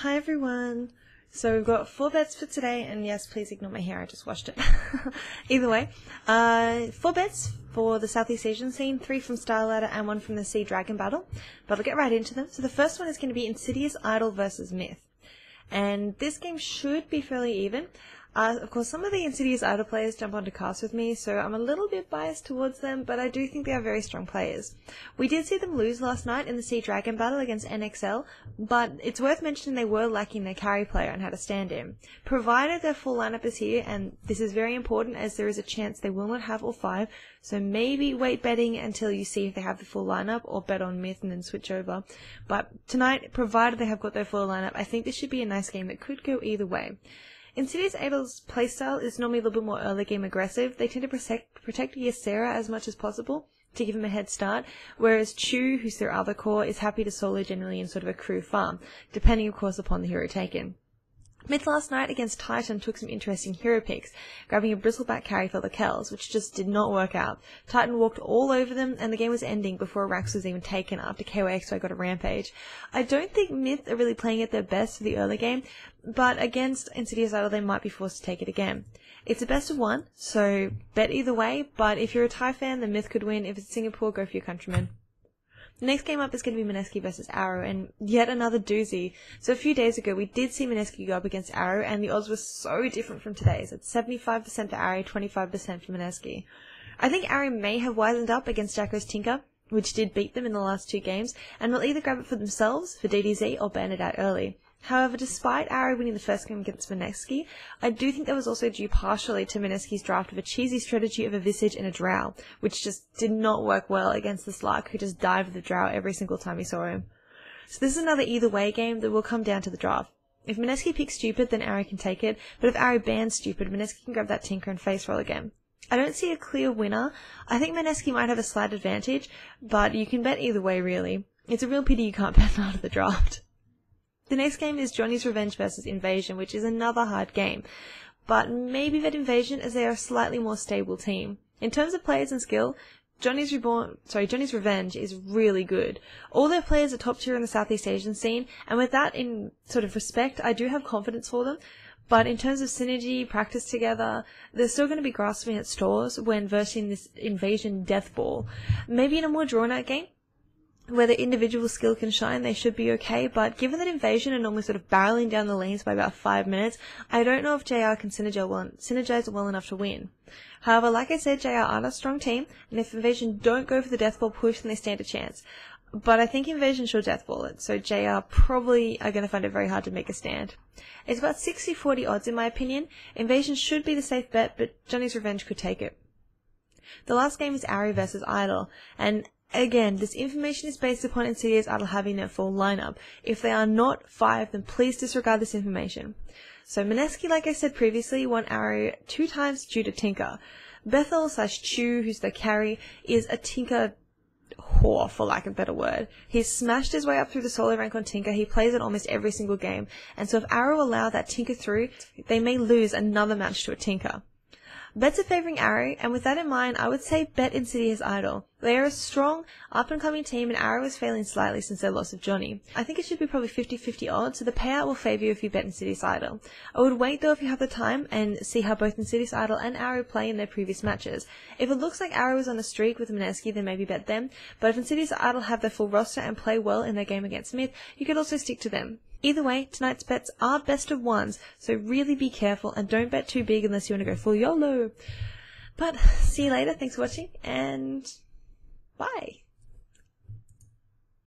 Hi everyone! So we've got 4 bets for today, and yes, please ignore my hair, I just washed it. Either way, 4 bets for the Southeast Asian scene, 3 from Star Ladder and 1 from the Sea Dragon Battle. But I'll get right into them. So the first one is going to be Insidious Idol versus Myth. And this game should be fairly even. Of course, some of the Insidious Idol players jump onto cast with me, so I'm a little bit biased towards them, but I do think they are very strong players. We did see them lose last night in the Sea Dragon Battle against NXL, but it's worth mentioning they were lacking their carry player and had a stand-in. Provided their full lineup is here, and this is very important as there is a chance they will not have all 5, so maybe wait betting until you see if they have the full lineup, or bet on Myth and then switch over. But tonight, provided they have got their full lineup, I think this should be a nice game that could go either way. Insidious Idol's playstyle is normally a little bit more early game aggressive. They tend to protect Ysera as much as possible to give him a head start, whereas Chu, who's their other core, is happy to solo generally in sort of a crew farm, depending of course upon the hero taken. Myth last night against Titan took some interesting hero picks, grabbing a bristleback carry for the Kells, which just did not work out. Titan walked all over them, and the game was ending before Rax was even taken after KYXY got a rampage. I don't think Myth are really playing at their best for the early game, but against Insidious Idol they might be forced to take it again. It's a best of 1, so bet either way, but if you're a Thai fan, then Myth could win. If it's Singapore, go for your countrymen. The next game up is going to be Mineski versus Arrow, and yet another doozy. So a few days ago, we did see Mineski go up against Arrow, and the odds were so different from today's. It's 75% for Arrow, 25% for Mineski. I think Arrow may have wisened up against Jacko's Tinker, which did beat them in the last 2 games, and will either grab it for themselves, for DDZ, or ban it out early. However, despite Arrow winning the first game against Mineski, I do think that was also due partially to Mineski's draft of a cheesy strategy of a Visage and a Drow, which just did not work well against the Slark, who just died with the Drow every single time he saw him. So this is another either way game that will come down to the draft. If Mineski picks Stupid, then Arrow can take it, but if Arrow bans Stupid, Mineski can grab that Tinker and face roll again. I don't see a clear winner. I think Mineski might have a slight advantage, but you can bet either way really. It's a real pity you can't bet out of the draft. The next game is Johnny's Revenge versus Invasion, which is another hard game, but maybe bet Invasion as they are a slightly more stable team. In terms of players and skill, Johnny's Revenge is really good. All their players are top tier in the Southeast Asian scene, and with that in sort of respect, I do have confidence for them. But in terms of synergy, practice together, they're still going to be grasping at straws when versing this Invasion death ball. Maybe in a more drawn-out game, where the individual skill can shine, they should be okay, but given that Invasion are normally sort of barreling down the lanes by about 5 minutes, I don't know if JR can synergize well enough to win. However, like I said, JR aren't a strong team, and if Invasion don't go for the deathball push, then they stand a chance. But I think Invasion should deathball it, so JR probably are going to find it very hard to make a stand. It's about 60-40 odds in my opinion. Invasion should be the safe bet, but Johnny's Revenge could take it. The last game is Ari versus Idol, and again, this information is based upon Insidious Idol having their full lineup. If they are not 5, then please disregard this information. So Mineski, like I said previously, won Arrow 2 times due to Tinker. Bethel/Chu, who's the carry, is a Tinker whore, for lack of a better word. He's smashed his way up through the solo rank on Tinker. He plays it almost every single game. And so if Arrow allow that Tinker through, they may lose another match to a Tinker. Bets are favouring Arrow, and with that in mind, I would say bet Insidious Idol. They are a strong, up-and-coming team, and Arrow is failing slightly since their loss of Johnny. I think it should be probably 50-50 odds, so the payout will favour you if you bet Insidious Idol. I would wait though if you have the time, and see how both Insidious Idol and Arrow play in their previous matches. If it looks like Arrow is on a streak with Mineski, then maybe bet them, but if Insidious Idol have their full roster and play well in their game against Myth, you could also stick to them. Either way, tonight's bets are best of 1s, so really be careful and don't bet too big unless you want to go full YOLO. But see you later, thanks for watching, and bye!